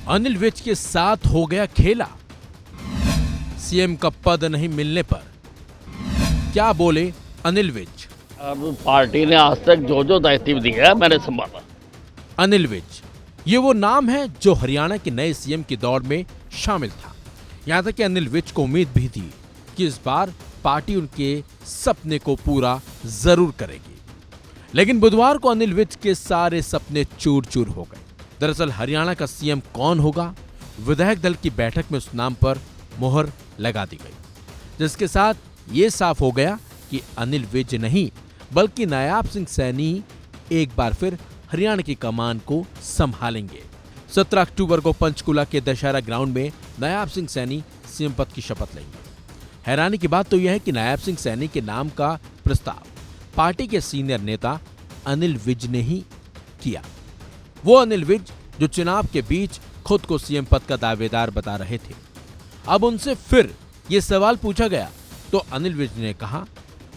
अनिल विज के साथ हो गया खेला। सीएम का पद नहीं मिलने पर क्या बोले अनिल विज। अब पार्टी ने आज तक जो जो दायित्व दिया है मैंने संभाला। अनिल विज ये वो नाम है जो हरियाणा के नए सीएम की दौड़ में शामिल था। यहां तक कि अनिल विज को उम्मीद भी थी कि इस बार पार्टी उनके सपने को पूरा जरूर करेगी, लेकिन बुधवार को अनिल विज के सारे सपने चूर चूर हो गए। दरअसल हरियाणा का सीएम कौन होगा, विधायक दल की बैठक में उस नाम पर मोहर लगा दी गई, जिसके साथ ये साफ हो गया कि अनिल विज नहीं बल्कि नायाब सिंह सैनी एक बार फिर हरियाणा की कमान को संभालेंगे। 17 अक्टूबर को पंचकुला के दशहरा ग्राउंड में नायाब सिंह सैनी सीएम पद की शपथ लेंगे। हैरानी की बात तो यह है कि नायाब सिंह सैनी के नाम का प्रस्ताव पार्टी के सीनियर नेता अनिल विज ने ही किया। वो अनिल विज जो चुनाव के बीच खुद को सीएम पद का दावेदार बता रहे थे। अब उनसे फिर ये सवाल पूछा गया तो अनिल विज ने कहा,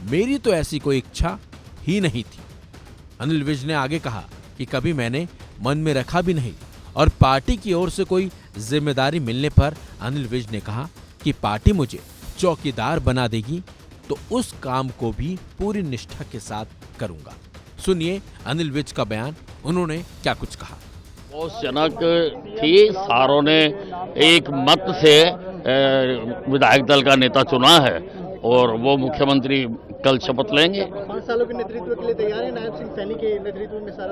मेरी तो ऐसी कोई इच्छा ही नहीं थी। अनिल विज ने आगे कहा कि कभी मैंने मन में रखा भी नहीं और पार्टी की ओर से कोई जिम्मेदारी मिलने पर अनिल विज ने कहा कि पार्टी मुझे चौकीदार बना देगी तो उस काम को भी पूरी निष्ठा के साथ करूंगा। सुनिए अनिल विज का बयान, उन्होंने क्या कुछ कहा। जनक थी, सारों ने एक मत से विधायक दल का नेता चुना है और वो मुख्यमंत्री कल शपथ लेंगे। 5 सालों के नेतृत्व के लिए तैयार है नायब सिंह सैनी के नेतृत्व में सारा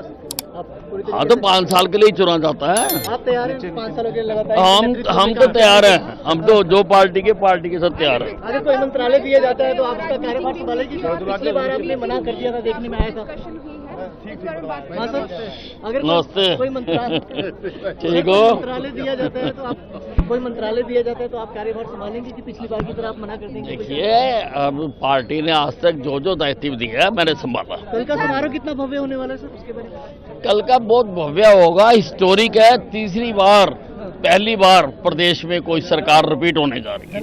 आप पूरी हाँ तो 5 साल के लिए ही चुना जाता है। आप तैयार हैं 5 सालों के लिए लगातार? हम तो तैयार हैं, हम तो जो पार्टी के साथ तैयार है। अगर कोई मंत्रालय दिया जाता है तो आप उसका कार्यभार संभालेगी? पिछली बार आपने मना कर दिया था, देखने में आया था। हाँ सर, अगर कोई मंत्रालय दिया जाता है तो आप कार्यभार संभालेंगे कि पिछली बार की तरह आप मना कर देंगे? देखिए अब पार्टी ने आज तक जो जो दायित्व दिया है मैंने संभाला। कल का समारोह कितना भव्य होने वाला है सर, उसके बारे में? कल का बहुत भव्य होगा, हिस्टोरिक है। पहली बार प्रदेश में कोई सरकार रिपीट होने जा रही है।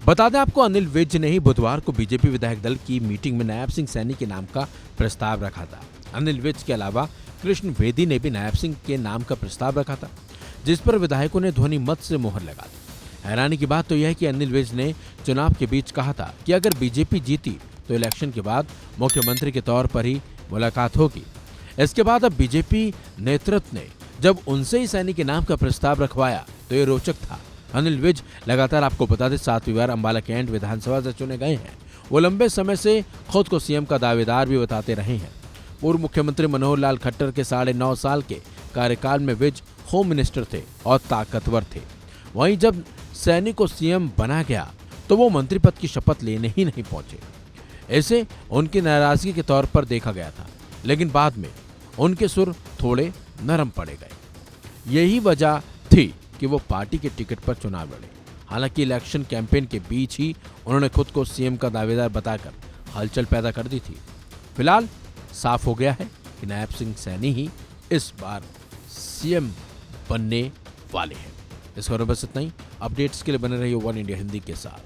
बता दें आपको, अनिल विज ने ही बुधवार को बीजेपी विधायक दल की मीटिंग में नायब सिंह सैनी के नाम का प्रस्ताव रखा था। अनिल विज के अलावा कृष्ण वेदी ने भी नायब सिंह के नाम का प्रस्ताव रखा था, जिस पर विधायकों ने ध्वनि मत से मोहर लगा दी। हैरानी की बात तो यह है कि अनिल विज ने चुनाव के बीच कहा था कि अगर बीजेपी जीती तो इलेक्शन के बाद मुख्यमंत्री के तौर पर ही मुलाकात होगी। इसके बाद अब बीजेपी नेतृत्व ने जब उनसे ही सैनी के नाम का प्रस्ताव रखवाया तो ये रोचक था। अनिल विज लगातार आपको बता दें 7वीं बार अंबाला कैंट विधानसभा से चुने गए हैं। वो लंबे समय से खुद को सीएम का दावेदार भी बताते रहे हैं। पूर्व मुख्यमंत्री मनोहर लाल खट्टर के 9.5 साल के कार्यकाल में विज होम मिनिस्टर थे और ताकतवर थे। वहीं जब सैनी को सीएम बना गया तो वो मंत्री पद की शपथ लेने ही नहीं पहुंचे। ऐसे उनकी नाराजगी के तौर पर देखा गया था, लेकिन बाद में उनके सुर थोड़े नरम पड़े गए। यही वजह थी कि वो पार्टी के टिकट पर चुनाव लड़े। हालांकि इलेक्शन कैंपेन के बीच ही उन्होंने खुद को सीएम का दावेदार बताकर हलचल पैदा कर दी थी। फिलहाल साफ हो गया है कि नायब सिंह सैनी ही इस बार सीएम बनने वाले हैं। इस खबर बस इतना ही। अपडेट्स के लिए बने रहिए वन इंडिया हिंदी के साथ।